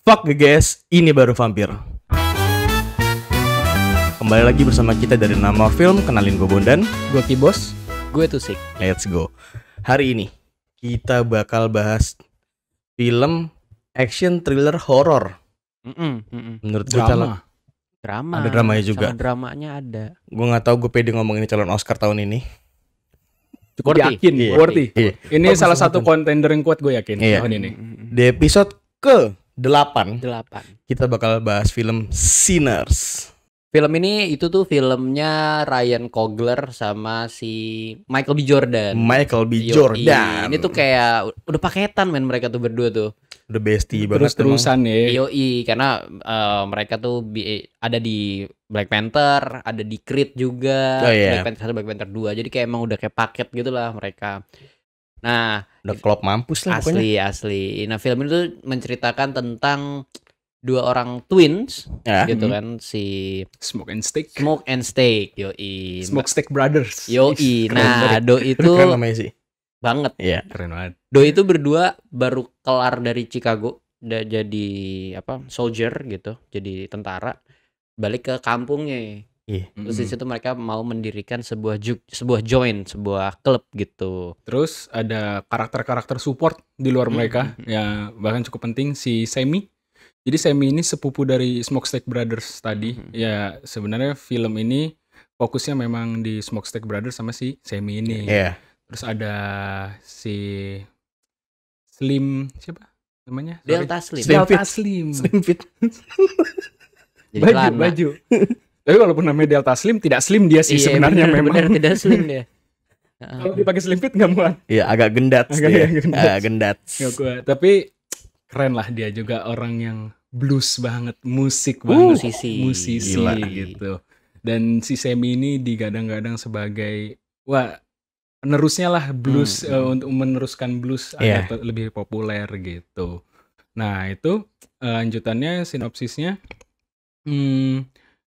Fuck guys, ini baru vampir. Kembali lagi bersama kita dari Nama Film. Kenalin gue Bondan, gue Kibos, gue Tusik. Let's go. Hari ini kita bakal bahas film action thriller horror. Menurut gue drama. Ada dramanya juga. Sama dramanya ada. Gue nggak tahu gue pede ngomong ini calon Oscar tahun ini. Cukup yakin, Iya. worthy. Iya. Ini Bagus salah banget. satu kontender yang kuat gue yakin Iya. tahun ini. Di episode ke-8 8. kita bakal bahas film Sinners. Film ini itu tuh filmnya Ryan Coogler sama si Michael B. Jordan. Michael B. Yoi. Jordan. Ini tuh kayak udah paketan men mereka tuh berdua tuh. udah bestie banget. Terus-terusan ya. Yoi, karena mereka tuh ada di Black Panther, ada di Creed juga, Oh, iya. Black Panther 1, Black Panther 2. Jadi kayak emang udah kayak paket gitu lah mereka. Nah, Udah klop mampus lah pokoknya. asli. Nah, film ini tuh menceritakan tentang dua orang twins Ya. gitu kan, si Smoke and Steak. Smoke and Steak. Yoi. Smoke Steak Brothers. Yoi. Keren Nah, banget. Do itu Keren namanya sih. banget. Iya. Keren banget. Do itu berdua baru kelar dari Chicago, udah jadi soldier gitu, jadi tentara, balik ke kampungnya. Iya. Terus di situ mereka mau mendirikan sebuah klub gitu. Terus ada karakter-karakter support di luar mereka ya, bahkan cukup penting si Sammy. Jadi Sammy ini sepupu dari Smoke Steak Brothers tadi. Ya sebenarnya film ini fokusnya memang di Smoke Steak Brothers sama si Sammy ini. Iya. Terus ada si Slim, siapa namanya? Sorry. Delta Slim. Delta Slim. Slim fit. Jadi celana. Baju. Tapi walaupun namanya Delta Slim, tidak slim dia sih Iya, sebenarnya bener, memang. tidak slim dia. Kalau dipakai slim fit nggak muat. Iya, agak gendat Agak dia. gendat. Gendat. Nggak kuat. Tapi keren lah, dia juga orang yang blues banget, musik banget, musisi. Gila. gitu. Dan si Sammy ini digadang-gadang sebagai penerusnya lah blues, untuk meneruskan blues Iya. agar lebih populer gitu. Nah itu lanjutannya sinopsisnya.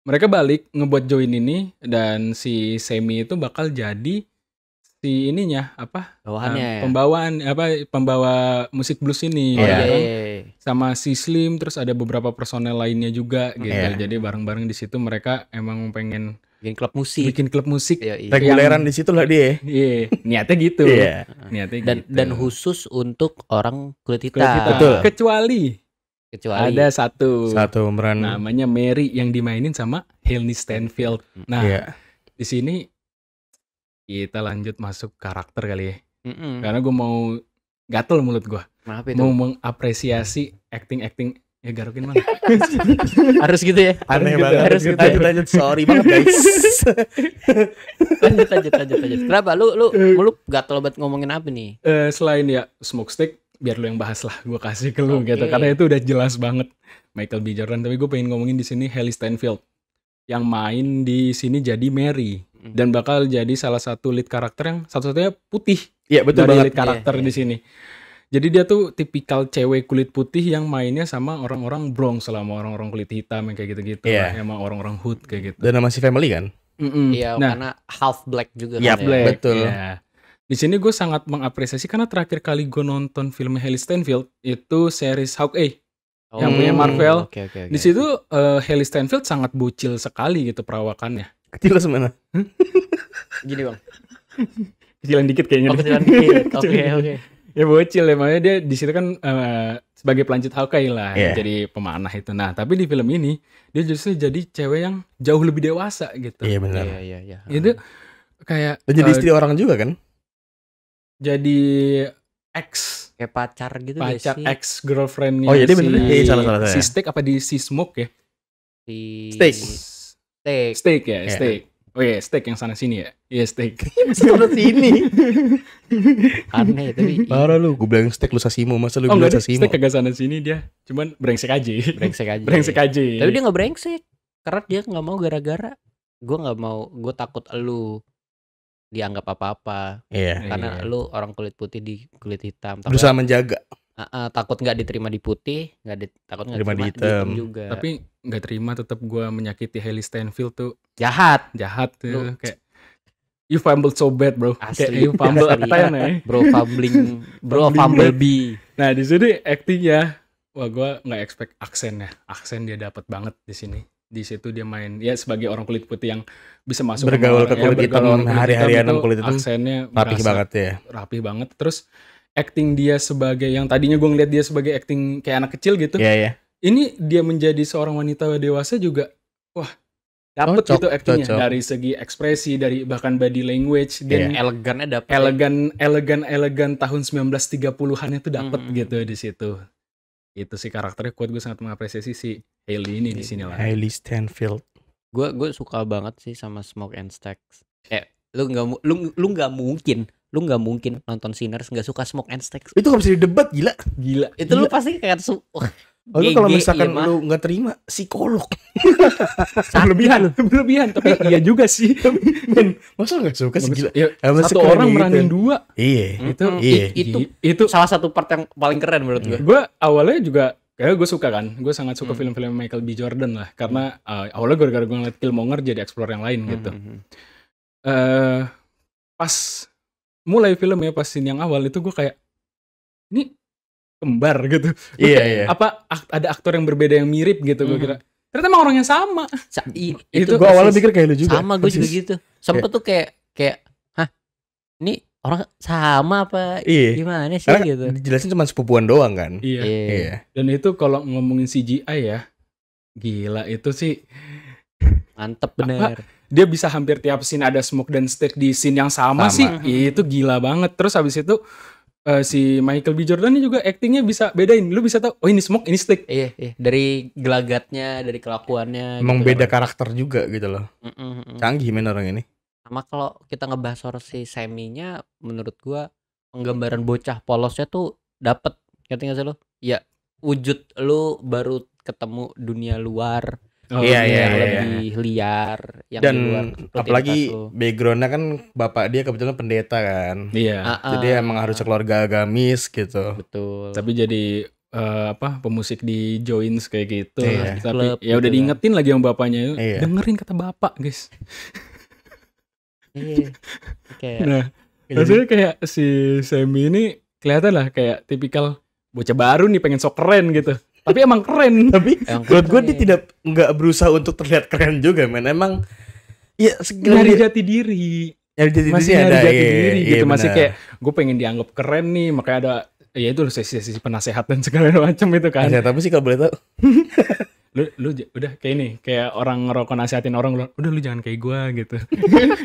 Mereka balik ngebuat join ini dan si Sammy itu bakal jadi si ininya Bawahannya. pembawa musik blues ini Iya. bareng Iya. sama si Slim, terus ada beberapa personel lainnya juga gitu. Iya. Jadi bareng-bareng di situ mereka emang pengen Bikin klub musik. bikin klub musik. Yoi. Reguleran di situ lah dia. Iya, niatnya gitu. Iya. Niatnya gitu. Dan khusus untuk orang kulit hitam. Kulit hitam. Betul. Kecuali Ada satu Satu pemeran. namanya Mary yang dimainin sama Haley Steinfeld. Nah, Iya. di sini kita lanjut masuk karakter kali ya. Mm-mm. Karena gue mau gatel mulut gue. Kenapa itu? Mau mengapresiasi acting ya garukin mana? Harus gitu ya. Aneh Harus gitu, banget. harus gitu. Lanjut. Sorry banget guys. lanjut. Kenapa lu gatel banget ngomongin apa nih? Selain ya Smoke Steak, biar lu yang bahas lah, gue kasih ke lu Oke. gitu. Karena itu udah jelas banget Michael B. Jordan. Tapi gue pengen ngomongin di sini Haley Steinfeld yang main di sini jadi Mary dan bakal jadi salah satu lead karakter yang satu-satunya putih Iya, betul dari banget. lead karakter Iya, di sini. Jadi dia tuh tipikal cewek kulit putih yang mainnya sama orang-orang Bronx, selama orang-orang kulit hitam yang kayak gitu-gitu, Iya. lah, sama orang-orang hood kayak gitu. Dan nama si family kan? Iya, Nah, karena half black juga Yap, kan ya. Black, betul. ya. Di sini gue sangat mengapresiasi karena terakhir kali gue nonton film Haley Steinfeld itu series Hawkeye yang punya Marvel. Oke. Di situ Haley Steinfeld sangat bocil sekali gitu perawakannya. Kecil semana. Gini, Bang. Kecilan dikit kayaknya. Oh, deh. kecilan dikit. Kecilan Oke. Ya bocil ya, makanya dia di situ kan sebagai pelanjut Hawkeye lah, Iya. jadi pemanah itu. Nah, tapi di film ini dia justru jadi cewek yang jauh lebih dewasa gitu. Iya benar. Iya. Itu kayak Dan jadi istri orang juga kan? jadi ex Kayak pacar gitu gak pacar sih? ex girlfriendnya Oh, iya, dia si, bener. Iya, salah si saya. Steak apa di si Smoke ya? Si Steak. Steak ya, Iya. Steak. Oh iya, Steak yang sana sini ya. Iya, Steak. Sana sini. Aneh tapi Parah lu, gue bilang steak lu sasimo, masa lu Oh bilang enggak deh, sasimo? Steak kagak sana sini dia. Cuman brengsek aja. brengsek aja. Brengsek aja. Tapi dia nggak brengsek. Karena dia nggak mau gara-gara gue takut elu dianggap apa-apa Iya. karena Iya. lu orang kulit putih di kulit hitam. Berusaha menjaga. Takut nggak diterima di putih, takut nggak Terima diterima di di hitam hitam. juga. Tapi nggak terima, tetap gue menyakiti Haley Steinfeld tuh jahat. jahat tuh. Lu- Kayak you fumbled so bad bro. Asli. Kayak you fumble Asli. at 10 ya. Bro fumbling, bro fumblebee. Nah di sini actingnya wah gue nggak expect aksen dia dapat banget di sini. Di situ dia main ya sebagai orang kulit putih yang bisa masuk Bergaul ke kulit hitam hari-harian itu kulit hitam, aksennya rapih berasa banget ya. rapih banget. Terus acting dia sebagai yang tadinya gue ngeliat dia sebagai acting kayak anak kecil gitu, Iya. ini dia menjadi seorang wanita dewasa juga, wah dapet Cocok, gitu actingnya cocok. dari segi ekspresi, dari bahkan body language, Iya. dan Elegannya dapet. elegan tahun 1930-an itu dapet gitu di situ. Itu sih karakternya kuat, gue sangat mengapresiasi si Hailey ini di sini lah. Hailey Steinfeld. Gue suka banget sih sama Smoke and Stacks. Lu nggak mungkin nonton Sinners nggak suka Smoke and Stacks. Itu gak bisa didebat, gila. Itu lu pasti kayak Lu kalau GG, misalkan iya mah. lu nggak terima, psikolog. Berlebihan, tapi iya juga sih. Men, masa nggak suka sih, gila. Ya, Emang satu sekeren orang gitu. meranin dua. Iya. Itu Iya. itu salah satu part yang paling keren menurut gue. gue awalnya juga kayak gue suka kan, gue sangat suka film-film Michael B. Jordan lah, karena awalnya gara-gara gue ngeliat Killmonger jadi explore yang lain gitu. Pas mulai film ya, pas scene yang awal itu gue kayak, ini kembar gitu. Iya. Apa ada aktor yang berbeda yang mirip gitu, gue kira. Ternyata emang orangnya sama. Itu Gue awalnya pikir kayak lu juga. sama, gue juga gitu. Sempet tuh kayak hah, ini orang sama apa Iya. gimana sih Karena gitu. dijelasin cuma sepupuan doang kan. Iya. Iya. Dan itu kalau ngomongin CGI ya, gila itu sih. Mantep bener. Dia bisa hampir tiap scene ada smoke dan stick di scene yang sama. Sih. Itu gila banget. Terus habis itu si Michael B. Jordan ini juga actingnya bisa bedain. Lu bisa tahu, oh ini smoke, ini stick. Iya. Dari gelagatnya, dari kelakuannya. Emang gitu beda kan. karakter juga gitu loh. Canggih men orang ini. Sama kalau kita ngebahas soal si Sammy-nya, menurut gua penggambaran bocah polosnya tuh dapet. Ngerti gak sih lo? Ya wujud lu baru ketemu dunia luar. Iya, yang lebih liar, yang Dan di luar rutinitas apalagi lu. backgroundnya kan bapak dia kebetulan pendeta kan. Iya. Jadi emang harus keluarga agamis gitu. Betul. Tapi jadi pemusik di Joins kayak gitu. Iya. Tapi Klub ya udah gitu diingetin lagi sama bapaknya. Iya. Dengerin kata bapak, guys. Iya. Kayak Nah, maksudnya kayak si Sammy ini kelihatan lah kayak tipikal bocah baru nih, pengen sok keren gitu. Tapi emang keren. Tapi Emang menurut gue keren. dia nggak berusaha untuk terlihat keren juga men. Emang ya Nyari jati diri. Masih nyari jati diri gitu. Masih kayak gue pengen dianggap keren nih, makanya ada ya itu sesi penasehat dan segala macam itu kan. Nasihat apa sih kalau boleh tahu? Lu udah kayak ini, kayak orang ngerokok nasihatin orang, udah lu jangan kayak gua gitu.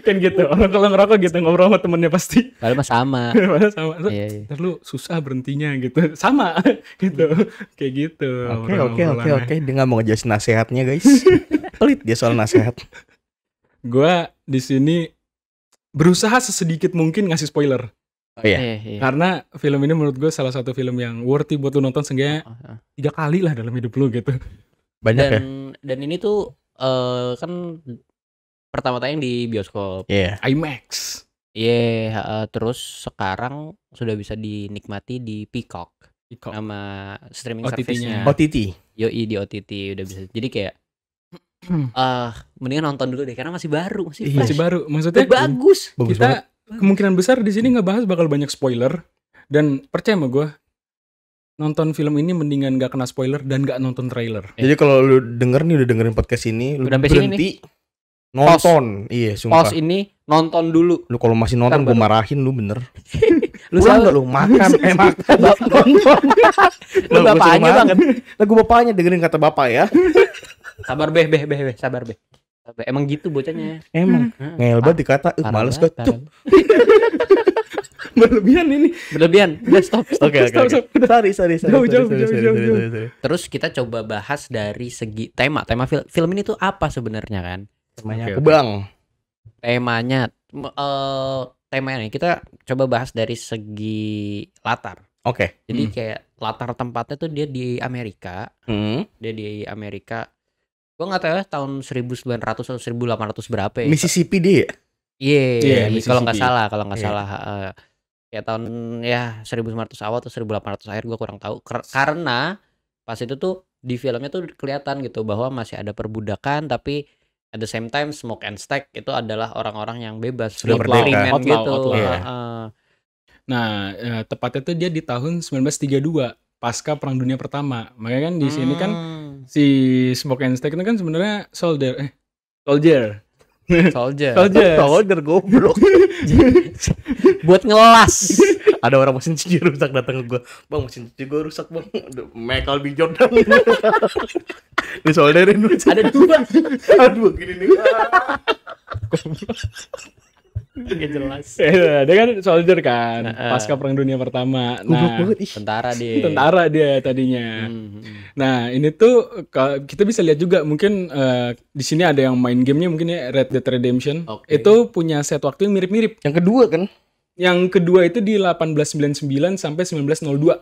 Kan gitu. Orang kalau ngerokok gitu ngobrol sama temennya pasti. padahal mah sama. Padahal sama. Iya. Ntar lu susah berhentinya gitu. Sama gitu. Kayak gitu. Oke. Dia nggak mau ngejelasin nasihatnya guys. Pelit dia soal nasihat. Gua di sini berusaha sesedikit mungkin ngasih spoiler. Oh iya. Iya. Karena film ini menurut gue salah satu film yang worthy buat lu nonton seenggaknya 3 kali lah dalam hidup lu gitu. Banyak ya. Dan ini tuh kan pertama tayang di bioskop. Iya. IMAX. Iya, terus sekarang sudah bisa dinikmati di Peacock sama streaming OTT-nya. service-nya. OTT. Yoi, di OTT udah bisa. Jadi kayak mendingan nonton dulu deh karena masih baru, masih Iya, fresh. Masih baru. Maksudnya Bagus. Bagus kita banget. kemungkinan besar di sini ngebahas bakal banyak spoiler, dan percaya sama gue, nonton film ini mendingan gak kena spoiler dan gak nonton trailer. Jadi kalau lu udah dengerin podcast ini, lu Udah sampai sini berhenti nonton. Iya, sumpah. Pause ini, nonton dulu. Lu kalau masih nonton Ntar gue baru. marahin lu bener. Lu Pulang salah. nggak lu makan makan nonton. Lu bapaknya banget. Lagu bapaknya dengerin kata bapak ya. Sabar sabar be. Emang gitu bocahnya. Emang ngel banget dikata, males gue. Berlebihan ini. Berlebihan. Udah stop. Oke. Sorry. Jauh. Terus kita coba bahas dari segi tema film ini tuh apa sebenarnya kan? Temanya Oke. Bang. Temanya temanya kita coba bahas dari segi latar. Oke. Jadi kayak latar tempatnya tuh dia di Amerika. Dia di Amerika. Gua nggak tahu ya tahun 1900 atau 1800 berapa ya. Mississippi dia. Iya, Mississippi. kalau nggak Iya. salah ya tahun ya 1900 awal atau 1800 akhir gua kurang tahu. Karena pas itu tuh di filmnya tuh kelihatan gitu bahwa masih ada perbudakan, tapi at the same time Smoke and Stack itu adalah orang-orang yang bebas, Sudah free merdeka. man gitu. Outlaw. Iya. Nah, tepatnya tuh dia di tahun 1932. pasca Perang Dunia Pertama. Makanya kan di sini kan Hmm. si Smoke and Steak itu kan sebenarnya soldier. Soldier. Soldier goblok. Buat ngelas. Ada orang mesin cuci rusak datang ke gua. Bang, mesin cuci gua rusak, Bang. Michael B. Jordan. Disolderin dulu. Ada 2. Aduh, gini nih. Gak jelas. Dia kan soldier kan, Heeh. pasca Perang Dunia Pertama. Goblok Nah, banget ih. Tentara dia. tentara dia tadinya. Hmm. Nah, ini tuh kita bisa lihat juga mungkin di sini ada yang main gamenya mungkin ya Red Dead Redemption. Oke. Itu punya set waktu yang mirip-mirip. Yang kedua kan? Yang kedua itu di 1899 sampai 1902.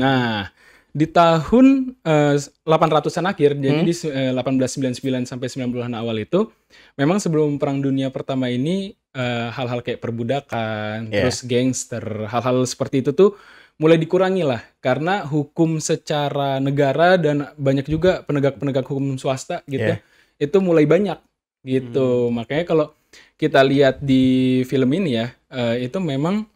Nah, di tahun 800-an akhir, jadi di 1899 sampai 90-an awal itu, memang sebelum Perang Dunia Pertama ini hal-hal kayak perbudakan, Yeah. terus gangster, hal-hal seperti itu tuh mulai dikurangi lah, karena hukum secara negara dan banyak juga penegak-penegak hukum swasta gitu Yeah. itu mulai banyak gitu. Makanya kalau kita lihat di film ini ya, itu memang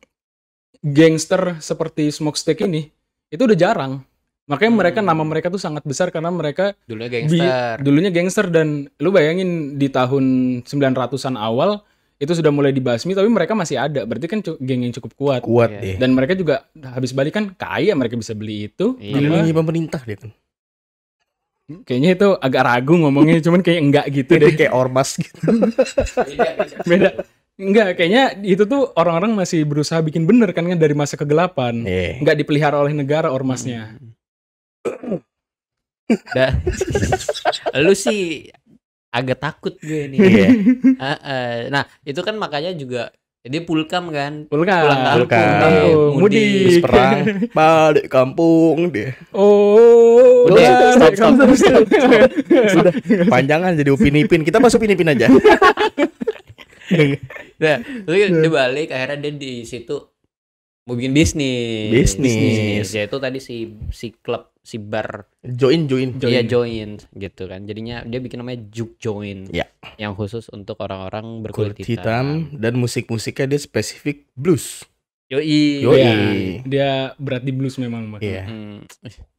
gangster seperti Smokestack ini itu udah jarang. Makanya mereka nama mereka tuh sangat besar karena mereka Dulunya gangster. dulunya gangster, dan lu bayangin di tahun 900-an awal itu sudah mulai dibasmi tapi mereka masih ada. Berarti kan geng yang cukup kuat. Kuat Iya. deh. Dan mereka juga habis balik kan kaya, mereka bisa beli itu. Iya. Dilindungi pemerintah dia kan. Kayaknya itu agak ragu ngomongnya, cuman kayak enggak gitu Dia deh. kayak ormas gitu. Beda. Enggak, kayaknya itu tuh orang-orang masih berusaha bikin bener kan dari masa kegelapan. Iya. Enggak dipelihara oleh negara ormasnya. Lu sih agak takut gue nih. Iya. Nah, itu kan makanya juga dia pulkam kan. Pulang Kampung. mudik. Terus perang balik kampung dia. Oh, Udah, balik stop. kampung. Sudah panjangan jadi Upin Ipin. Kita masuk Upin Ipin aja. Nah, terus dia balik akhirnya dia di situ mau bikin bisnis. Bisnis. Ya itu tadi si klub, si bar. Join. Iya, join gitu kan. Jadinya dia bikin namanya Juke Joint. Ya. Yang khusus untuk orang-orang berkulit Kulit hitam dan musik-musiknya dia spesifik blues. Yoi. Yoi. Iya, dia berat di blues memang, Bang. Iya.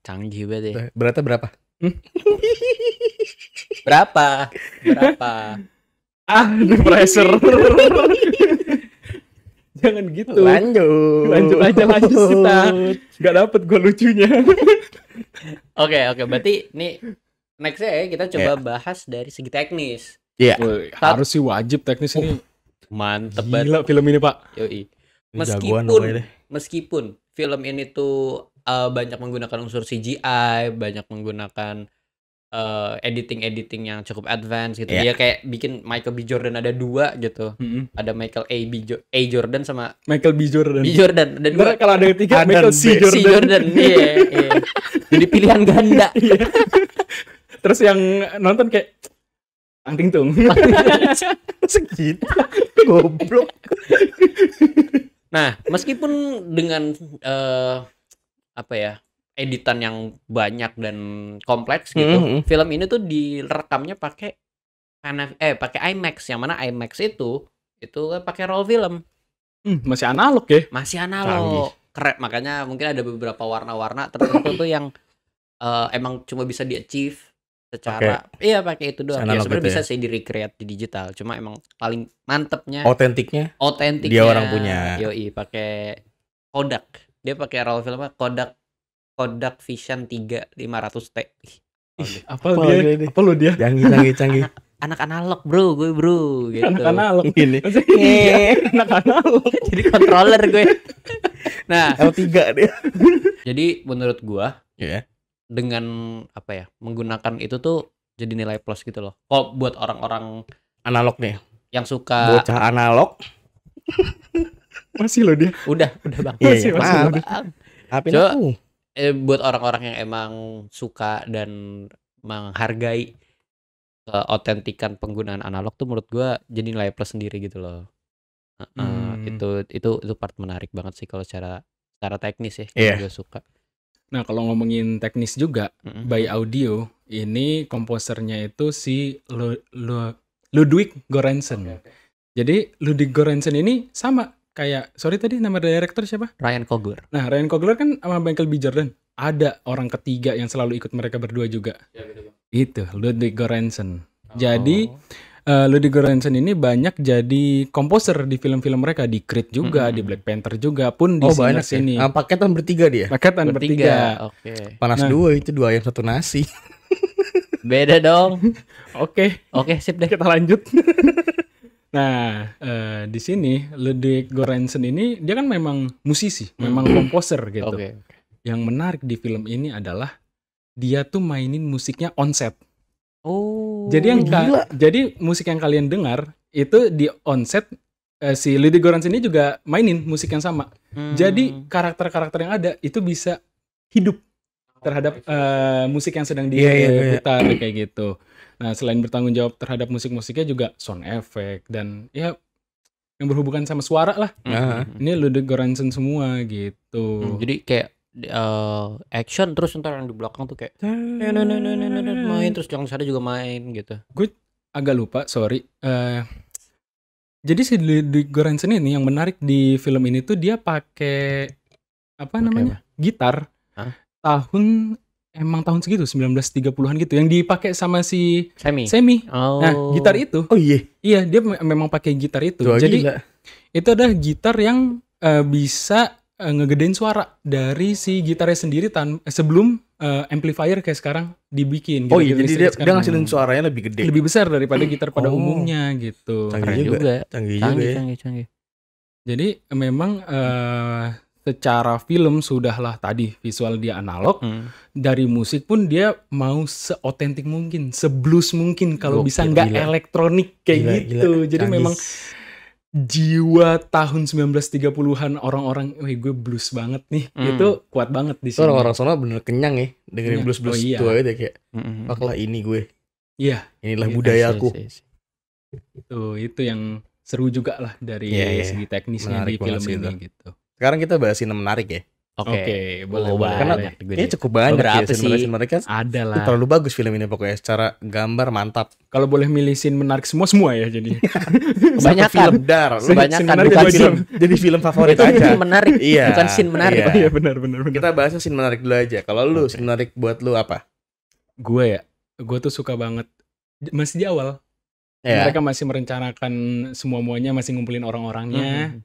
Canggih banget ya. Beratnya berapa? Berapa? No pressure. Jangan gitu. Lanjut aja kita. Gak dapet gue lucunya. Oke, berarti nih nextnya ya kita coba bahas dari segi teknis. Iya. Harus sih wajib teknis ini. Mantep banget. Gila film ini, Pak. Yoi. Jagoan pokoknya deh. Meskipun film ini tuh banyak menggunakan unsur CGI, banyak menggunakan editing yang cukup advance gitu. Iya. Dia kayak bikin Michael B. Jordan ada 2 gitu. Ada Michael A. Jordan sama Michael B. Jordan. B. Jordan. Dan Ntar kalau ada yang ketiga, Ada Michael C. C. Jordan. Iya. Jadi pilihan ganda. Iya. Terus yang nonton kayak Angting Tung. Segitu. Goblok. Nah, meskipun dengan editan yang banyak dan kompleks gitu, film ini tuh direkamnya pakai IMAX, yang mana IMAX itu kan pakai roll film. Masih analog ya? Masih analog. Keren, makanya mungkin ada beberapa warna-warna tertentu tuh yang emang cuma bisa di-achieve secara pakai itu doang. Ya sebenarnya bisa sih di-recreate di digital, cuma emang paling mantepnya Otentiknya dia orang punya. Yoi, pakai Kodak. Dia pakai roll filmnya Kodak Vision 3 500T. Apa lu dia? Canggih. Anak analog bro gitu. Anak analog. Ini. Anak analog. Jadi controller gue. Nah, L3 dia. jadi menurut gua Iya. dengan menggunakan itu tuh jadi nilai plus gitu loh. Kok buat orang-orang Analog nih. yang suka Bocah analog. Masih lo dia. udah Bang. Masih Maaf. lo dia. Apin Coba- aku. Buat orang-orang yang emang suka dan menghargai keotentikan penggunaan analog tuh menurut gua jadi nilai plus sendiri gitu loh. Itu part menarik banget sih kalau secara teknis ya. Iya. Gue suka. Nah, kalau ngomongin teknis juga, by audio, ini komposernya itu si Ludwig Göransson. Jadi Ludwig Göransson ini sama kayak, sorry tadi nama director siapa? Ryan Coogler. Nah, Ryan Coogler kan sama Michael B. Jordan. ada orang ketiga yang selalu ikut mereka berdua juga. Itu Ludwig Göransson. Jadi Ludwig Göransson ini banyak jadi komposer di film-film mereka, di Creed juga, di Black Panther juga, pun di banyak Sinners ini. paketan bertiga dia. Paketan bertiga. Oke. Panas Nah. 2 itu 2 ayam 1 nasi. Beda dong. Oke, Oke, sip deh. kita lanjut. Nah, di sini Ludwig Göransson ini dia kan memang musisi, memang komposer gitu. Oke. Yang menarik di film ini adalah dia tuh mainin musiknya on set. Oh. Jadi gila. jadi musik yang kalian dengar itu di on set, si Ludwig Göransson ini juga mainin musik yang sama. Jadi karakter-karakter yang ada itu bisa hidup terhadap musik yang sedang diputar kayak gitu. Nah, selain bertanggung jawab terhadap musik-musiknya juga sound effect dan ya yang berhubungan sama suara lah. Ini Ludwig Göransson semua gitu. Jadi kayak action terus ntar yang di belakang tuh kayak main terus yang sana juga main gitu. Agak lupa, sorry. Jadi si Ludwig Göransson ini yang menarik di film ini tuh dia pakai gitar. Hah? Tahun segitu 1930-an gitu yang dipakai sama si Semi. Oh. Nah, gitar itu. Oh iya. Iya, dia memang pakai gitar itu. Tuh, Jadi gila. itu adalah gitar yang bisa ngegedein suara dari si gitarnya sendiri sebelum amplifier kayak sekarang dibikin. Oh iya, Gitu, jadi listrik dia sekarang. ngasilin suaranya lebih gede. lebih besar daripada gitar pada Oh. umumnya gitu. Canggih Keren juga. Canggih juga ya. Canggih. Jadi memang secara film sudahlah tadi visual dia analog, dari musik pun dia mau seotentik mungkin, seblues mungkin kalau bisa Gokil, nggak gila. elektronik kayak Gila, gitu. gila. Jadi Canggih. memang jiwa tahun 1930-an orang-orang, wih gue blues banget nih, itu kuat banget di Itu sini. orang-orang sono bener kenyang ya dengerin Iya. blues-blues Oh, iya. tua gitu ya, kayak baklah ini gue. Iya, Inilah Iya, budayaku. itu yang seru juga lah dari Iya, iya. segi teknisnya Menarik di film banget sih ini itu. gitu. Sekarang kita bahas scene menarik ya. Oke, boleh, Oh, boleh. Karena banyak juga kayaknya dia. cukup banyak Beberapa ya scene sih. mereka. Ada lah. Terlalu bagus film ini pokoknya, secara gambar mantap. Kalau boleh milih scene menarik semua ya jadi. Kebanyakan. Satu film dar. Lu Kebanyakan, Scene menarik bukan dua scene. jam. jadi film favorit Itu aja. scene menarik. Iya. Bukan scene menarik. Iya. Oh iya benar. Kita bahas scene menarik dulu aja. Kalau lu scene menarik buat lu apa? Gue tuh suka banget masih di awal. Ya. Mereka masih merencanakan semuanya, masih ngumpulin orang-orangnya.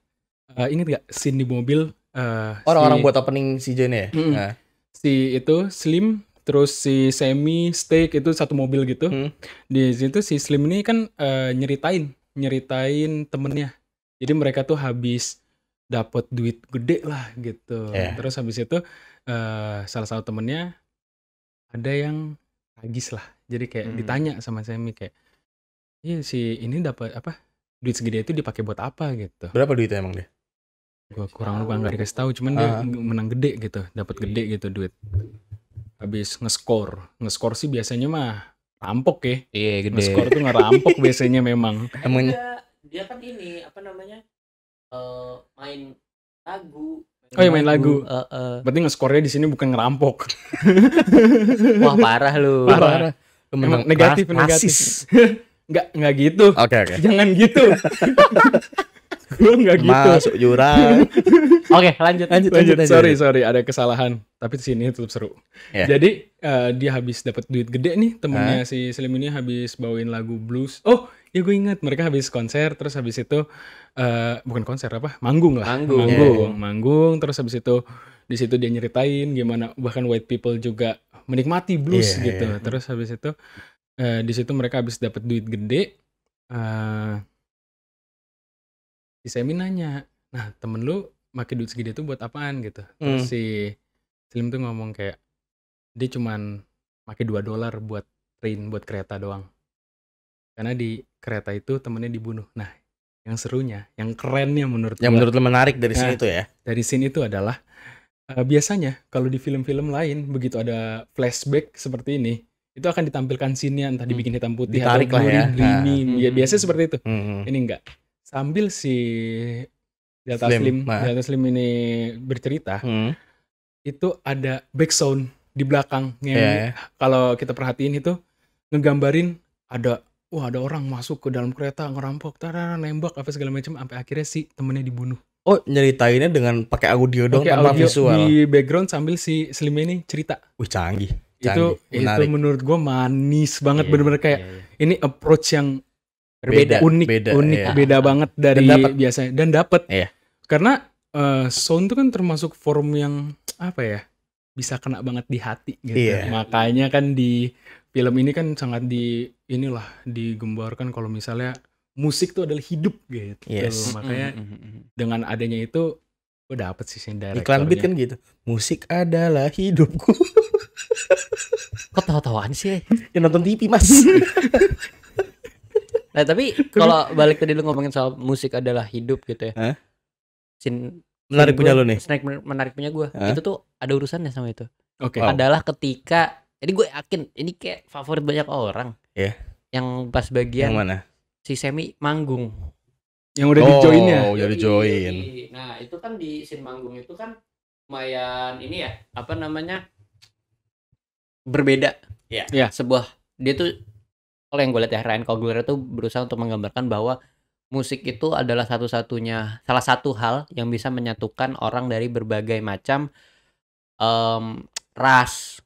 Ingat gak scene di mobil? Orang-orang buat opening si John ya. Nah, Si itu Slim, terus si Semi, Steak itu satu mobil gitu. Di situ si Slim ini kan nyeritain temennya. Jadi mereka tuh habis dapat duit gede lah gitu. Yeah. Terus habis itu salah satu temennya ada yang tragis lah. Jadi kayak ditanya sama Semi kayak, iya si ini dapat apa? Duit segede itu dipakai buat apa gitu. berapa duitnya emang dia? Gue kurang lupa nggak dikasih tahu, cuman dia menang gede gitu, dapat gede gitu duit. Habis ngeskor sih biasanya mah rampok ya. Iya, gede. Ngeskor tuh ngerampok biasanya memang. Emang Dia kan ini apa namanya? Main lagu. Oh iya, main lagu. Berarti ngeskornya di sini bukan ngerampok. Wah, parah lu. Parah. Emang Negatif. rasis. Nggak gitu. Oke. Jangan gitu. Gue nggak gitu. Masuk jurang. Oke, lanjut. Lanjut. Sorry, ada kesalahan. Tapi di sini tetap seru. Ya. Jadi dia habis dapat duit gede nih, temennya si Slim ini habis bawain lagu blues. Oh, ya gue ingat mereka habis konser, terus habis itu bukan konser apa? Manggung lah. Manggung. Terus habis itu di situ dia nyeritain gimana bahkan white people juga menikmati blues gitu. Terus habis itu di situ mereka habis dapat duit gede. Si Semi nanya, nah temen lu pakai duit segede itu buat apaan gitu. Terus si Slim tuh ngomong kayak, dia cuman pakai $2 buat train, buat kereta doang. Karena di kereta itu temennya dibunuh. Nah, yang serunya, yang kerennya menurut Yang gua, menurut lu menarik dari sini itu ya. dari scene itu adalah biasanya kalau di film-film lain begitu ada flashback seperti ini, itu akan ditampilkan scene-nya entah dibikin hitam putih Ditarik atau lah ya. dreamy. Biasanya seperti itu. Hmm. Ini enggak. Sambil si Delta Slim, Slim ini bercerita, itu ada background di belakang yang kalau kita perhatiin itu ngegambarin ada orang masuk ke dalam kereta ngerampok, nembak apa segala macam sampai akhirnya si temennya dibunuh. Oh, nyeritainnya dengan pakai audio dong Pakai tanpa audio visual. di background sambil si Slim ini cerita. Wih, canggih. Itu Menarik. menurut gue manis banget, Iya, bener-bener kayak iya. ini approach yang Berbeda. unik, iya. beda banget dari Dan dapet. biasanya, dan dapet. Iya. Karena sound itu kan termasuk form yang apa ya, bisa kena banget di hati gitu. Iya. Makanya kan di film ini kan sangat digembarkan kalau misalnya musik tuh adalah hidup gitu. Yes. Makanya dengan adanya itu gue dapet sih Iklan beat kan gitu. Musik adalah hidupku. Kok tawa-tawaan sih? Ya nonton TV, Mas. Nah tapi kalau balik tadi lu ngomongin soal musik adalah hidup gitu ya. Hah? Menarik Menarik punya lu nih. Menarik punya gue. Hah? Itu tuh ada urusannya sama itu. Oke. Wow. Adalah ketika, ini gue yakin ini kayak favorit banyak orang. Iya. Yang pas Yang bagian mana? si Semi manggung. Yang udah di-join ya. Oh, udah di-join. Nah itu kan di scene manggung itu kan lumayan ini ya, apa namanya, berbeda. Iya. Iya. Sebuah, dia tuh, kalau yang gue lihat ya, Ryan Coogler itu berusaha untuk menggambarkan bahwa musik itu adalah salah satu hal yang bisa menyatukan orang dari berbagai macam ras,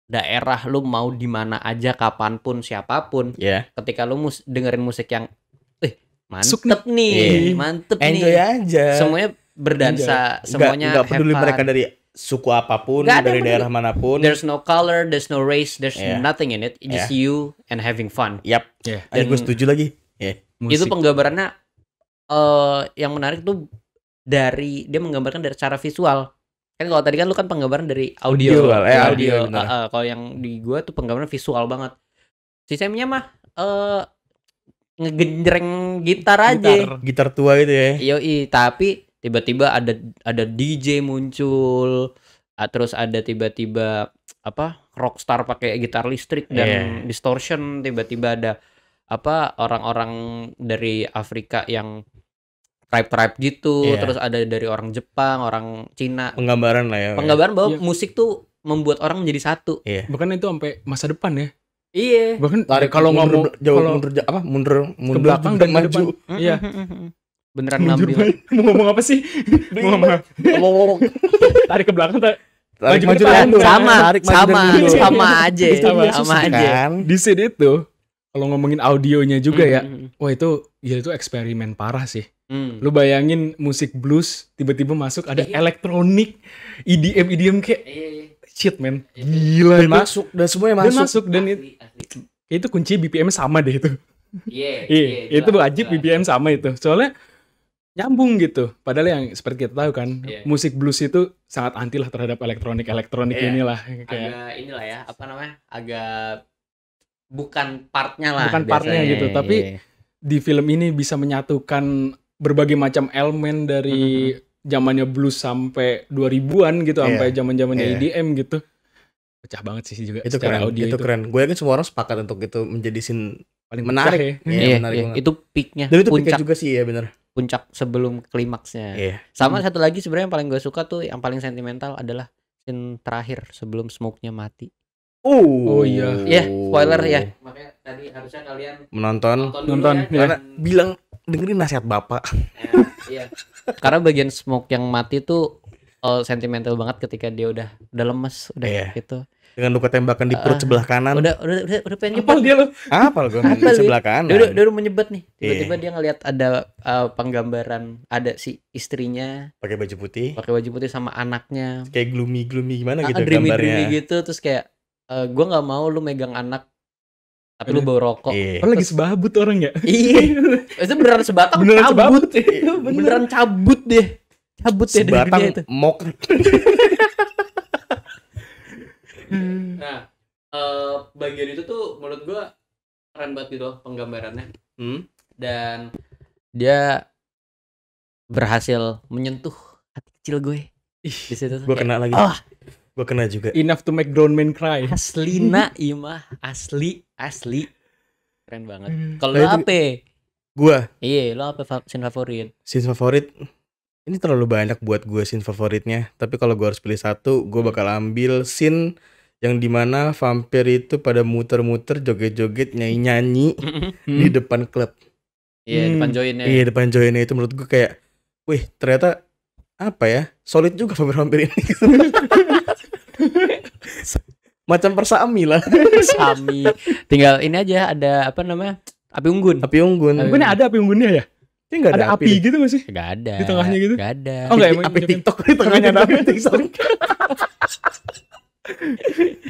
daerah, lu mau di mana aja, kapanpun, siapapun. Ya. Ketika lu dengerin musik yang Masuk mantep nih, Iya. mantep Enjoy nih. aja. Semuanya berdansa, semuanya Nggak peduli have fun. mereka dari suku apapun, Nggak ada dari yang daerah manapun. There's no color, there's no race, there's Yeah. nothing in it. Just you and having fun. Yap. Iya. Ayo gue setuju lagi. Itu penggambarannya yang menarik tuh dia menggambarkan dari cara visual. Kan kalau tadi kan lu kan penggambaran dari audio. Visual, audio, benar. Kalau yang di gua tuh penggambaran visual banget. Si Sam-nya mah ngegenjreng gitar aja. Gitar tua itu ya. Yoi, tapi tiba-tiba ada DJ muncul, terus ada tiba-tiba apa rockstar pakai gitar listrik dan distortion, tiba-tiba ada apa orang-orang dari Afrika yang tribe gitu, terus ada dari orang Jepang, orang Cina. Penggambaran lah ya. Penggambaran bahwa musik tuh membuat orang menjadi satu. Iya. Bahkan itu sampai masa depan ya. Iya. Bahkan Tarik kalau ngomong mundur ke belakang juga dan ke maju. depan. Iya. Beneran Mundur ngambil. balik. Mau ngomong apa sih? Mau ngomong apa? Tarik ke belakang, Tarik maju maju depan. dan mundur. Sama, Tarik maju dan mundur. sama aja. Sama aja. Kan? di scene itu kalau ngomongin audionya juga ya, wah itu eksperimen parah sih. Lu bayangin musik blues tiba-tiba masuk ada elektronik, EDM kayak shit man, gila Dan itu. masuk dan semuanya Dan masuk. masuk dan itu kunci BPM sama deh itu. Iya, Itu wajib BPM sama itu. Soalnya nyambung gitu. Padahal yang seperti kita tahu kan, musik blues itu sangat anti lah terhadap elektronik inilah kayak agak inilah ya, apa namanya? Agak bukan partnya lah. bukan partnya biasanya. gitu. Tapi di film ini bisa menyatukan berbagai macam elemen dari zamannya blues sampai 2000-an gitu, sampai zaman-zamannya EDM gitu. Pecah banget sih juga Itu secara keren. audio Itu keren. Gue yakin semua orang sepakat untuk itu menjadi scene paling menarik. pecah ya. Iya, menarik banget. Itu peaknya. Dan itu puncak juga sih ya benar. puncak sebelum klimaksnya. Iya. Sama satu lagi sebenarnya yang paling gue suka tuh, yang paling sentimental adalah scene terakhir sebelum smoke-nya mati. Oh iya. Ya, spoiler ya. Makanya tadi harusnya kalian Menonton. Nonton, dulu ya. Karena bilang dengerin nasihat bapak. Iya. Karena bagian smoke yang mati tuh sentimental banget ketika dia udah lemes, udah gitu. Dengan luka tembakan di perut sebelah kanan. Udah pengen Apal nyebat. dia lo. Apal gue di sebelah kanan. Dia udah menyebat nih. Tiba-tiba dia ngelihat ada penggambaran, ada si istrinya Pakai baju putih. pakai baju putih sama anaknya. Kayak gloomy gimana gitu Dreamy gambarnya. gitu, terus kayak gue nggak mau lu megang anak tapi lu bawa rokok. Iya. Lagi sebabut orang ya. Iya. Itu beneran sebatang Beneran cabut. sebabut ya. Beneran cabut deh. Cabut deh dari dunia itu. Sebatang mok. Nah, bagian itu tuh menurut gue keren banget gitu penggambarannya. Dan dia berhasil menyentuh hati kecil gue. Di situ tuh. Gue kena lagi. Oh, Gue kena juga. Enough to make grown men cry. aslina imah, asli. Keren banget. Kalau Nah, lo itu- apa? Gue Iya, lo apa scene favorit? scene favorit. Ini terlalu banyak buat gue scene favoritnya. Tapi kalau gue harus pilih satu, gue bakal ambil scene yang dimana vampir itu pada muter-muter, joget-joget, nyanyi-nyanyi di depan klub. Iya, depan joinnya. Iya, depan joinnya itu menurut gue kayak, wih ternyata apa ya? Solid juga vampir-vampir ini. Macam persami lah. Sami. Tinggal ini aja ada apa namanya? Api unggun. Api unggun. Bukannya ada api unggunnya ya? Ini nggak Ada api deh. gitu gak sih? Gak ada. Di tengahnya gitu? Gak ada. Oh enggak, emang Api jangan- TikTok di tengahnya ada api TikTok.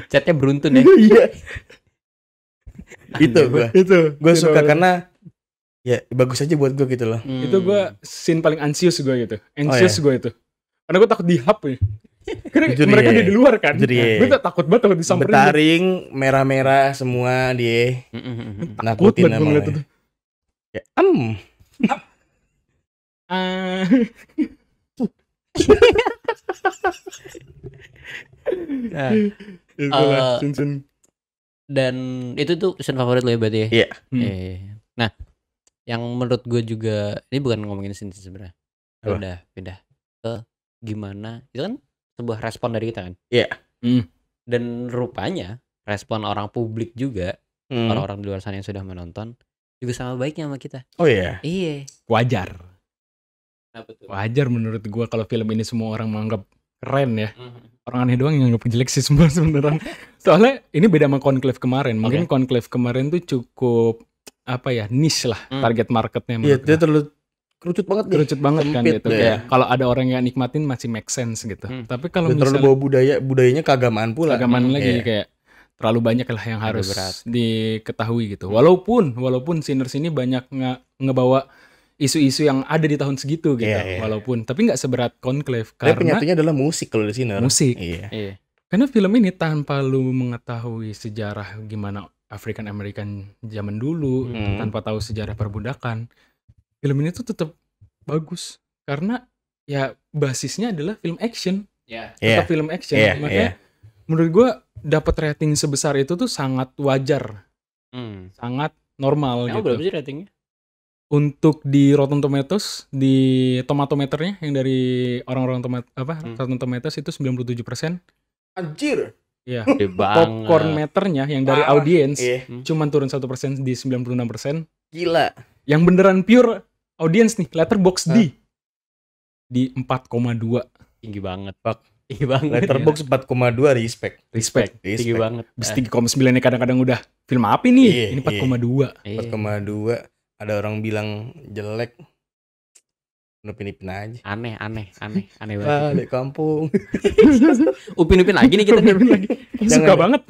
Catnya beruntun ya. Iya. Itu gue Itu suka karena ya bagus aja buat gue gitu loh. itu gue scene paling anxious gue gitu. Oh, Anxious iya. gue itu. Karena gue takut dihap nih. Karena Jujur, mereka iya. di luar kan. Jujur, iya. Gue takut banget kalau disamperin. Betaring merah-merah semua dia. Takut Nakutin banget gue ngeliat itu. Ya, Ah. Nah, Itulah, Eh, scene-scene. dan itu tuh scene favorit lo ya berarti ya? Iya. Nah, yang menurut gue juga ini bukan ngomongin scene sih sebenarnya. Apa? Udah pindah ke gimana? Itu kan sebuah respon dari kita kan. Iya. Dan rupanya respon orang publik juga, orang-orang di luar sana yang sudah menonton juga sama baiknya sama kita. Oh iya. Iya. Wajar. Kenapa tuh? Wajar menurut gue kalau film ini semua orang menganggap keren ya. Orang aneh doang yang nganggap jelek sih semua sebenarnya. Soalnya ini beda sama Conclave kemarin. Mungkin Conclave kemarin tuh cukup apa ya, niche lah target marketnya. Iya, menurut dia gue. terlalu kerucut banget nih. Kerucut banget kan Sempit gitu. deh. Kayak kalau ada orang yang nikmatin masih make sense gitu. Tapi kalau Dan terlalu misalnya bawa budayanya keagamaan pula. agaman lagi Iya. kayak terlalu banyak lah yang Agak harus berat. diketahui gitu. Walaupun Sinners ini banyak ngebawa isu-isu yang ada di tahun segitu gitu. Iya, iya. Walaupun tapi nggak seberat Conclave Tapi karena penyatunya adalah musik kalau di sini. musik. Iya. Iya. Karena film ini tanpa lu mengetahui sejarah gimana African American zaman dulu, tanpa tahu sejarah perbudakan, film ini tuh tetap bagus karena ya basisnya adalah film action, Ya. Iya. tetap film action. Iya, Makanya menurut gua dapat rating sebesar itu tuh sangat wajar, sangat normal Emang gitu. berapa sih ratingnya? Untuk di Rotten Tomatoes, di tomatometernya yang dari orang-orang Rotten Tomatoes itu 97%. Anjir. Iya. Gede banget. Popcorn meternya yang dari Parah. audiens Iya. cuman turun 1% di 96%. Gila. Yang beneran pure audiens nih, Letterboxd di 4,2. Tinggi banget. Fuck. Tinggi banget. Letterbox 4,2 respect. Respect. Tinggi banget. Bis 3,9 nih kadang-kadang udah film apa nih? Iya, Ini 4,2. 4,2. Ada orang bilang jelek. Nupin-nupin aja. Aneh banget. Balik kampung. Upin lagi nih kita nih. Suka Jangan. banget.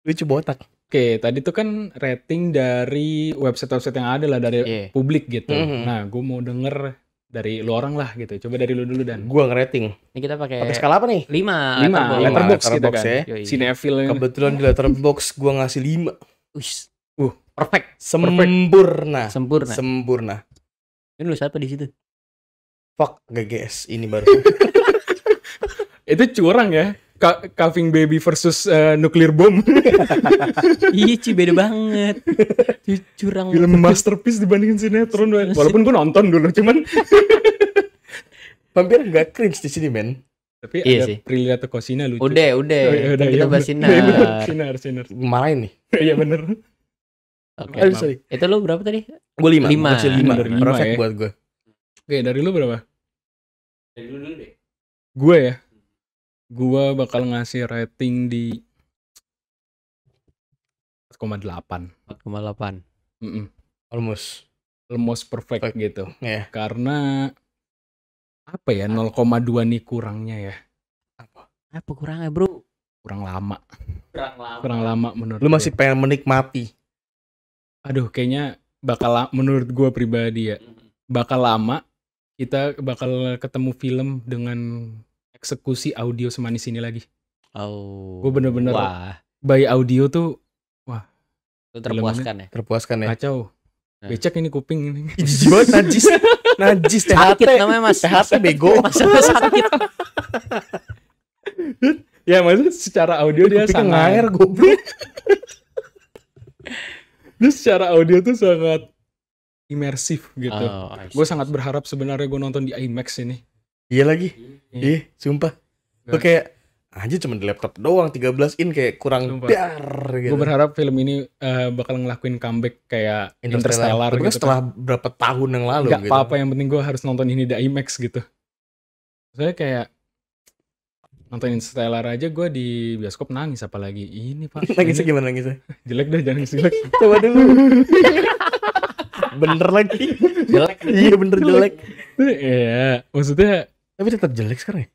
Lucu botak. Oke, tadi tuh kan rating dari website-website yang ada lah dari Iya. publik gitu. Mhm. Nah, gue mau denger dari lu orang lah gitu. Coba dari lu dulu Dan. Gua ngerating. Ini kita pakai Pakai skala apa nih? 5 5 Letterboxd gitu Letterboxd kan. ya. Yoi. Cinephile. Kebetulan di Letterbox gua ngasih 5. Wis. Uh. Perfect. Sempurna. Sempurna. Sempurna. Ini nulis apa di situ? Fuck GGS ini baru. Itu curang ya. Carving Baby versus Nuclear Bomb. Iya, Ci, beda banget. Curang. Film masterpiece dibandingin sinetron. Walaupun gue nonton dulu, cuman Vampir gak cringe di sini, men. tapi Iya ada sih. Prilly Kosina lucu. Udah. Oh, iya, udah, Kita iya, bahas bener. Iya, bener. Sinar. Sinar. Marahin nih. Iya bener. Oke. Aduh, sorry. Itu lu berapa tadi? Gue 5. 5. Kasih 5. Dari lima, Perfect ya. buat gue. Oke, dari lu berapa? Dari dulu deh. Gue ya. Gue bakal ngasih rating di 4,8. 4,8. Almost. Almost perfect gitu. Ya. Karena apa ya, 0,2 nih kurangnya ya. Apa kurangnya, Bro? Kurang lama. Kurang Menurut Lu gue. masih pengen menikmati. Aduh, kayaknya menurut gue pribadi ya, bakal lama kita bakal ketemu film dengan eksekusi audio semanis ini lagi. Oh. Gue bener-bener Wah, by audio tuh itu terpuaskan ya. Terpuaskan ya. kacau. Nah. Becek ini kuping ini. Jijik banget najis. Najis Sakit THT. namanya, Mas. THT bego. Masalah sakit. Ya maksudnya secara audio dia Kupingnya sangat ngair goblok. dia secara audio tuh sangat imersif gitu. Oh, I see. Gue sangat berharap sebenarnya gue nonton di IMAX ini. Iya lagi. Iya. Ih, sumpah. Gue kayak anjir cuma di laptop doang 13 in kayak kurang Sumpah. dar gitu. Gue berharap film ini bakal ngelakuin comeback kayak Interstellar Tapi kan gitu. setelah berapa tahun yang lalu Gak gitu. apa-apa, yang penting gue harus nonton ini di IMAX gitu. Saya kayak nonton Interstellar aja gue di bioskop nangis, apalagi ini Pak. Nangisnya Ini gimana nangisnya? jelek dah, jangan jelek. Coba dulu. Bener lagi. Jelek. Iya bener jelek. Iya, maksudnya Tapi tetap jelek sekarang ya.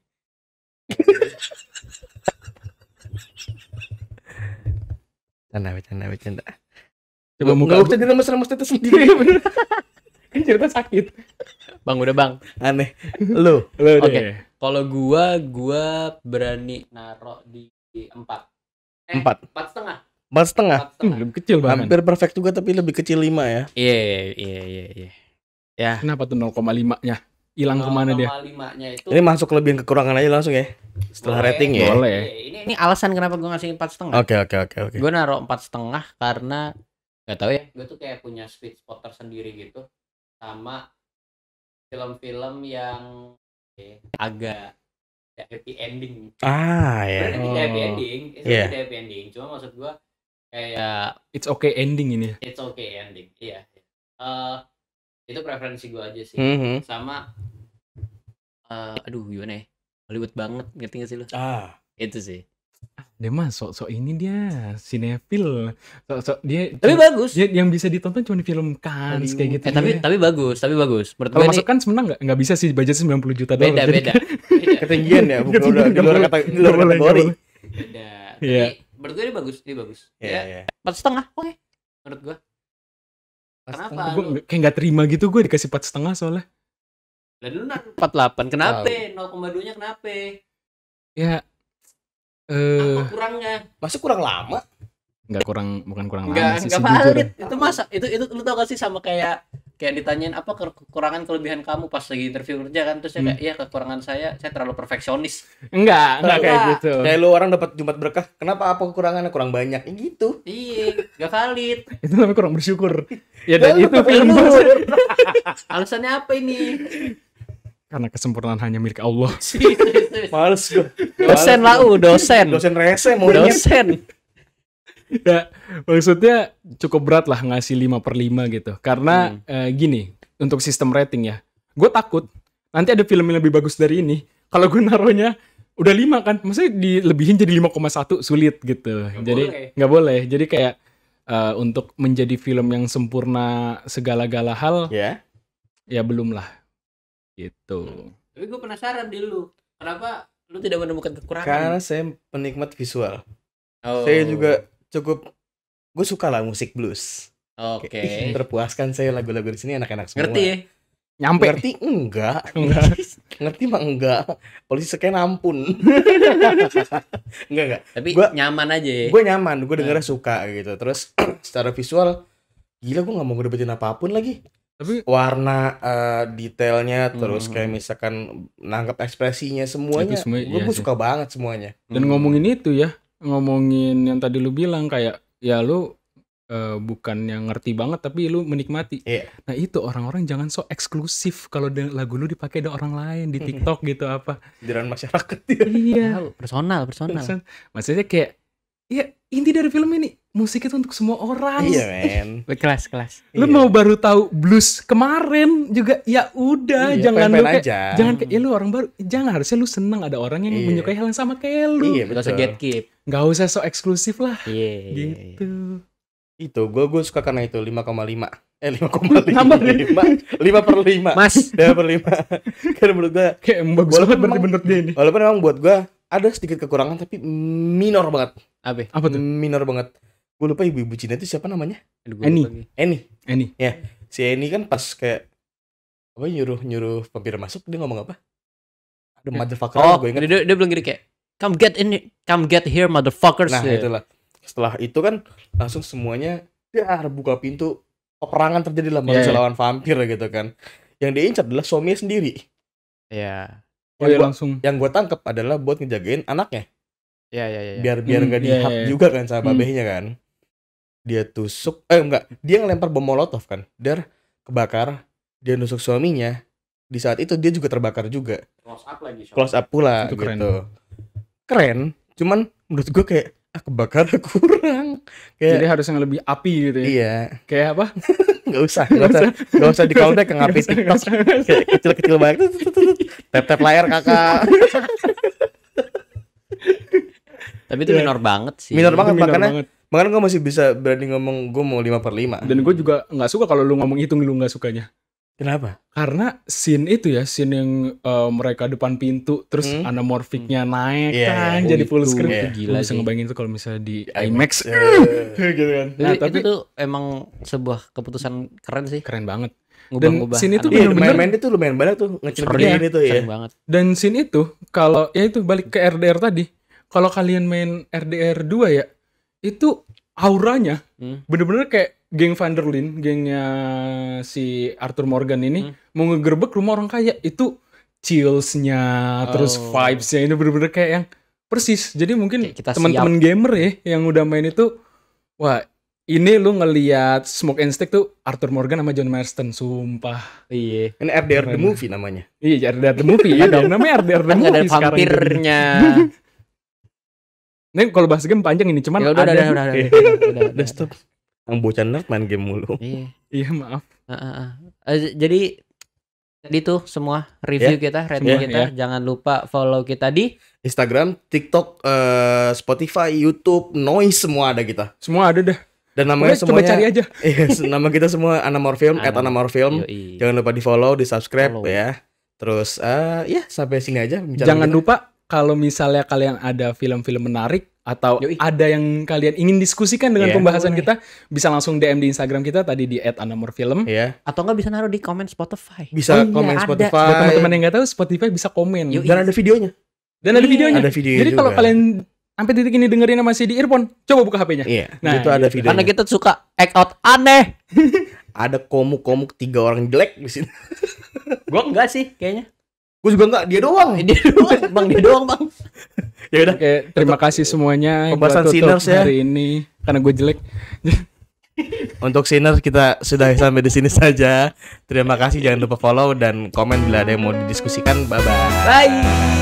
Canda. coba muka Nggak usah diremes-remes itu sendiri. Iya bener. Kan cerita sakit. Bang udah bang. Aneh. Lu. Lo Oke. deh. Kalau gua berani naruh di 4. 4. 4,5. 4,5. 4,5. Lebih kecil bahkan. Hampir perfect juga tapi lebih kecil 5 ya. Iya. Ya. Kenapa tuh 0,5-nya? Hilang kemana dia? 0,5-nya itu. Ini masuk kelebihan kekurangan aja langsung ya. Setelah Boleh. rating ya. Boleh. Ini alasan kenapa gua ngasih 4,5. Oke. Gue naruh 4,5 karena nggak tahu ya, gue tuh kayak punya sweet spot tersendiri gitu sama film-film yang agak happy ending. Ah ya. Sebenarnya tidak happy Oh. ending, Iya. tidak happy ending. Cuma maksud gue kayak It's okay ending ini. it's okay ending. Iya. Itu preferensi gue aja sih. Mhm. Sama aduh gimana ya? Hollywood banget, ngerti gak sih lu? Ah. Itu sih. Dia mah sok-sok ini dia sinetfil. Sok-sok dia Tapi bagus. dia yang bisa ditonton cuma di film Cannes kayak gitu. Tapi bagus. Menurut kalau gue masuk Cannes menang nggak bisa sih, budgetnya 90 juta dolar. Jadi- beda. Ketinggian ya, bukan udah di luar kategori. Beda. Iya. Tapi menurut gue ini bagus. Iya. Ya, 4,5 oke. Menurut gue. Kenapa? Gue kayak nggak terima gitu, gue dikasih 4,5 soalnya. Lah dulu 48. Kenapa? 0,2-nya kenapa? Ya Apa kurangnya? Masih kurang lama. bukan kurang lama Enggak sih valid. sejujurnya. Itu masa itu lu tau gak sih sama kayak ditanyain apa kekurangan kelebihan kamu pas lagi interview kerja kan, terus saya kayak iya kekurangan saya terlalu perfeksionis. Enggak kayak Enggak. gitu. Kayak lu orang dapat Jumat berkah, kenapa apa kekurangannya kurang banyak? Ya gitu. Iya, gak valid. Itu namanya kurang bersyukur. Ya dan Lu itu film lu. Alasannya apa ini? karena kesempurnaan hanya milik Allah. Males gua. Dosen lah, dosen. Dosen rese mau inget. Dosen. Ya, maksudnya cukup berat lah ngasih 5/5 gitu. Karena gini, untuk sistem rating ya. Gue takut nanti ada film yang lebih bagus dari ini. Kalau gue naruhnya udah 5 kan, maksudnya dilebihin jadi 5,1 sulit gitu. Jadi nggak boleh. Jadi kayak untuk menjadi film yang sempurna segala-gala hal, ya belum lah. Gitu. Tapi gue penasaran di lu. Kenapa lu tidak menemukan kekurangan? Karena saya penikmat visual. Oh. Saya juga gue suka lah musik blues. Oke. Ih, terpuaskan saya lagu-lagu di sini enak-enak semua. Ngerti ya? Nyampe. Ngerti enggak? Enggak. Ngerti mah enggak. Polisi sekian ampun. enggak. Tapi Gua- nyaman aja ya. Gue nyaman, gue dengernya suka gitu. Terus secara visual, gila gue nggak mau ngedebatin apapun lagi. Tapi Warna, detailnya, terus kayak misalkan nangkep ekspresinya semuanya. Itu semua, iya Gue sih. suka banget semuanya. Dan ngomongin itu ya, ngomongin yang tadi lu bilang kayak ya lu bukan yang ngerti banget tapi lu menikmati. Iya. Nah itu orang-orang jangan so eksklusif kalau lagu lu dipakai ada orang lain di TikTok gitu apa. Sindiran masyarakat. Iya. Tahu, personal. Maksudnya kayak ya inti dari film ini musik itu untuk semua orang. Iya men. Kelas. Lu Iya. mau baru tahu blues kemarin juga ya udah Iya, jangan lu pengen-pengen kayak aja. jangan kayak ya lu orang baru, jangan, harusnya lu seneng ada orang yang Iya. menyukai hal yang sama kayak lu. Iya Gak usah betul. gatekeep. Nggak usah so eksklusif lah. Iya. Gitu. Itu gue suka karena itu 5,5. 5,5. Nambah, 5/5. Mas. 5/5. Karena menurut gue, Kayak emang bagus Walaupun banget berarti memang- menurut dia ini. walaupun emang buat gue ada sedikit kekurangan tapi minor banget. Apa? Apa tuh? Minor banget. Gue lupa ibu-ibu Cina itu siapa namanya? Aduh, Annie. lupa lagi. Annie. Ini. Si Annie kan pas kayak apa nyuruh vampir masuk, dia ngomong apa? Ada motherfucker, Oh, gue ingat. dia bilang gini kayak come get here motherfuckers. Nah itulah. Setelah itu kan langsung semuanya buka pintu, peperangan terjadi lah manusia Iya. lawan vampir gitu kan. Yang diincar adalah suaminya sendiri. Iya. Oh Yang ya gua- langsung. Yang gue tangkap adalah buat ngejagain anaknya. Iya. Biar Hmm, nggak iya, dihap iya. juga kan sama Hmm. babehnya kan. Dia tusuk, enggak, dia ngelempar bom molotov kan. Dia kebakar, dia nusuk suaminya. Di saat itu dia juga terbakar juga. Close up lagi. Close up pula Itu keren. gitu. Keren, cuman menurut gue kayak kebakar kurang. Jadi Kayak harus yang lebih api gitu ya. iya, Kayak apa? nggak usah di callback yang ngapain TikTok kayak kecil-kecil banget. Tap layar kakak. Tapi itu minor banget sih. Minor banget, Itu minor makanya banget. makanya gue masih bisa berani ngomong gue mau 5/5. Dan gue juga nggak suka kalau lu ngomong hitung lu nggak sukanya. Kenapa? Karena scene itu ya, scene yang mereka depan pintu terus anamorphicnya naik Iya, kan, iya. jadi full Itu, screen. itu Gue gila bisa sih. ngebayangin itu kalau misalnya di IMAX. Gitu kan. Nah, Tapi tapi itu tuh emang sebuah keputusan keren sih. keren banget. Ngubah-ngubah. scene itu Iya, bener-bener main itu lumayan banyak tuh ngecil-ngecil Sering, ini tuh ya. sering banget. Dan scene itu kalau ya itu balik ke RDR tadi, kalau kalian main RDR 2 ya, itu auranya bener-bener kayak geng Van der Linde, gengnya si Arthur Morgan ini mau ngegerebek rumah orang kaya. Itu chills-nya, terus Oh. vibes-nya ini bener-bener kayak yang persis. Jadi mungkin Kayak kita teman-teman gamer ya yang udah main itu, wah ini lu ngelihat Smoke and Stick tuh Arthur Morgan sama John Marston, sumpah. Iya. Ini RDR the Keren. movie namanya. Iya, RDR the movie ya dong, namanya RDR the Kan nggak ada movie sekarang. vampirnya. Ini kalau bahas game panjang ini, cuman Ya udah, ada. Udah stop. Yang bocah nerd main game mulu. Iya. Iya maaf. Jadi tadi tuh semua review kita, rating Semua, kita. Jangan lupa follow kita di Instagram, TikTok, Spotify, YouTube, Noise semua ada kita. Semua ada dah. Dan namanya Pokoknya coba semuanya cari aja. Iya, nama kita semua @anamorfilm, @anamorfilm. Yoi. Jangan lupa di-follow, di-subscribe Follow. ya. Terus ya sampai sini aja bicara Jangan kita. lupa kalau misalnya kalian ada film-film menarik atau Yoi. ada yang kalian ingin diskusikan dengan Iya. pembahasan Boleh. kita, bisa langsung DM di Instagram kita tadi di @anamorfilm. Iya. Atau nggak bisa naruh di komen Spotify. Bisa Oh iya, komen ada. Spotify. Buat teman-teman yang nggak tahu, Spotify bisa komen. Yoi. Dan ada videonya. Dan ada videonya. Ada videonya Jadi kalau juga. kalian sampai titik ini dengerin masih di earphone, coba buka HP-nya. Iya, Nah, itu ada gitu. videonya. Karena kita suka act out aneh. Ada komuk-komuk 3 orang jelek di sini. Gua enggak sih kayaknya. Gue juga enggak, dia doang. Dia doang, Bang, dia doang, Bang. Ya udah. Oke, terima kasih semuanya yang Pembahasan buat tutup Sinners ya. hari ini karena gue jelek. Untuk Sinners kita sudah sampai di sini saja. Terima kasih, jangan lupa follow dan komen bila ada yang mau didiskusikan. Bye bye. Bye.